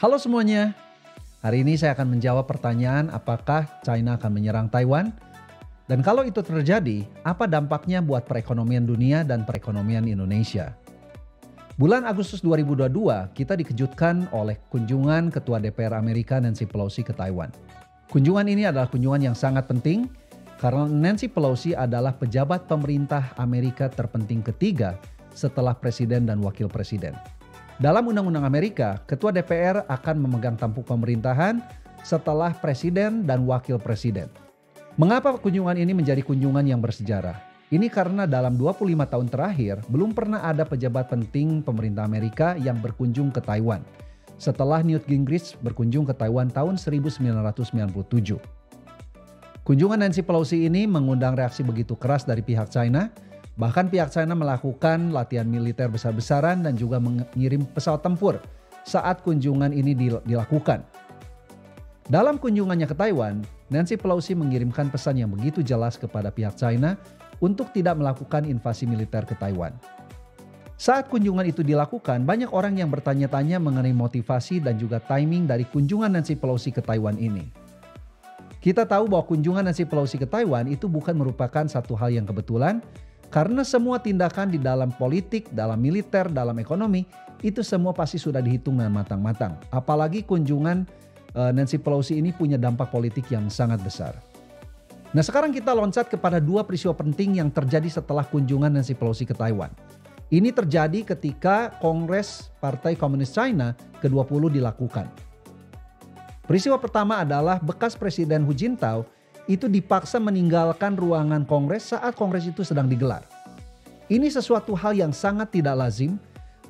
Halo semuanya, hari ini saya akan menjawab pertanyaan apakah China akan menyerang Taiwan? Dan kalau itu terjadi, apa dampaknya buat perekonomian dunia dan perekonomian Indonesia? Bulan Agustus 2022, kita dikejutkan oleh kunjungan Ketua DPR Amerika Nancy Pelosi ke Taiwan. Kunjungan ini adalah kunjungan yang sangat penting karena Nancy Pelosi adalah pejabat pemerintah Amerika terpenting ketiga setelah presiden dan wakil presiden. Dalam Undang-Undang Amerika, Ketua DPR akan memegang tampuk pemerintahan setelah presiden dan wakil presiden. Mengapa kunjungan ini menjadi kunjungan yang bersejarah? Ini karena dalam 25 tahun terakhir belum pernah ada pejabat penting pemerintah Amerika yang berkunjung ke Taiwan. Setelah Newt Gingrich berkunjung ke Taiwan tahun 1997. Kunjungan Nancy Pelosi ini mengundang reaksi begitu keras dari pihak China. Bahkan pihak China melakukan latihan militer besar-besaran dan juga mengirim pesawat tempur saat kunjungan ini dilakukan. Dalam kunjungannya ke Taiwan, Nancy Pelosi mengirimkan pesan yang begitu jelas kepada pihak China untuk tidak melakukan invasi militer ke Taiwan. Saat kunjungan itu dilakukan, banyak orang yang bertanya-tanya mengenai motivasi dan juga timing dari kunjungan Nancy Pelosi ke Taiwan ini. Kita tahu bahwa kunjungan Nancy Pelosi ke Taiwan itu bukan merupakan satu hal yang kebetulan, karena semua tindakan di dalam politik, dalam militer, dalam ekonomi, itu semua pasti sudah dihitung dengan matang-matang. Apalagi kunjungan Nancy Pelosi ini punya dampak politik yang sangat besar. Nah, sekarang kita loncat kepada dua peristiwa penting yang terjadi setelah kunjungan Nancy Pelosi ke Taiwan. Ini terjadi ketika Kongres Partai Komunis China ke-20 dilakukan. Peristiwa pertama adalah bekas Presiden Hu Jintao itu dipaksa meninggalkan ruangan Kongres saat Kongres itu sedang digelar. Ini sesuatu hal yang sangat tidak lazim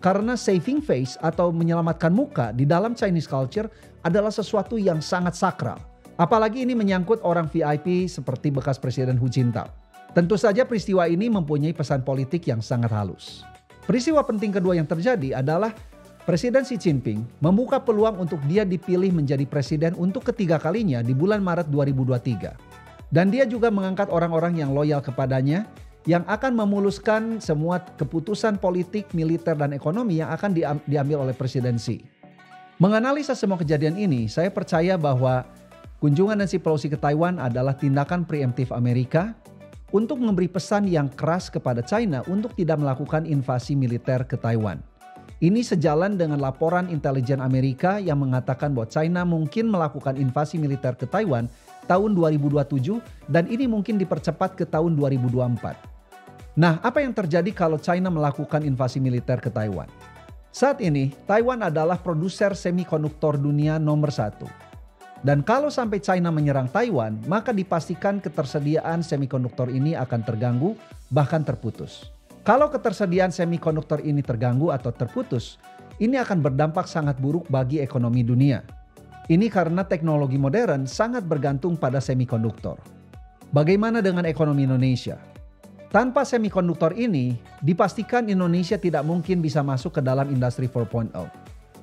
karena saving face atau menyelamatkan muka di dalam Chinese culture adalah sesuatu yang sangat sakral. Apalagi ini menyangkut orang VIP seperti bekas Presiden Hu Jintao. Tentu saja peristiwa ini mempunyai pesan politik yang sangat halus. Peristiwa penting kedua yang terjadi adalah Presiden Xi Jinping membuka peluang untuk dia dipilih menjadi presiden untuk ketiga kalinya di bulan Maret 2023. Dan dia juga mengangkat orang-orang yang loyal kepadanya yang akan memuluskan semua keputusan politik, militer, dan ekonomi yang akan diambil oleh Presiden Xi. Menganalisa semua kejadian ini, saya percaya bahwa kunjungan Nancy Pelosi ke Taiwan adalah tindakan preemptif Amerika untuk memberi pesan yang keras kepada China untuk tidak melakukan invasi militer ke Taiwan. Ini sejalan dengan laporan intelijen Amerika yang mengatakan bahwa China mungkin melakukan invasi militer ke Taiwan tahun 2027 dan ini mungkin dipercepat ke tahun 2024. Nah, apa yang terjadi kalau China melakukan invasi militer ke Taiwan? Saat ini, Taiwan adalah produser semikonduktor dunia nomor 1. Dan kalau sampai China menyerang Taiwan, maka dipastikan ketersediaan semikonduktor ini akan terganggu, bahkan terputus. Kalau ketersediaan semikonduktor ini terganggu atau terputus, ini akan berdampak sangat buruk bagi ekonomi dunia. Ini karena teknologi modern sangat bergantung pada semikonduktor. Bagaimana dengan ekonomi Indonesia? Tanpa semikonduktor ini, dipastikan Indonesia tidak mungkin bisa masuk ke dalam industri 4.0.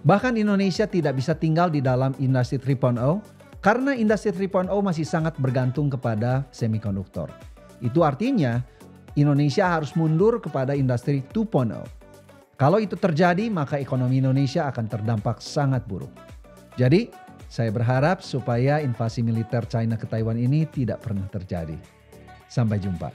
Bahkan Indonesia tidak bisa tinggal di dalam industri 3.0 karena industri 3.0 masih sangat bergantung kepada semikonduktor. Itu artinya Indonesia harus mundur kepada industri 2.0. Kalau itu terjadi, maka ekonomi Indonesia akan terdampak sangat buruk. Jadi, saya berharap supaya invasi militer China ke Taiwan ini tidak pernah terjadi. Sampai jumpa.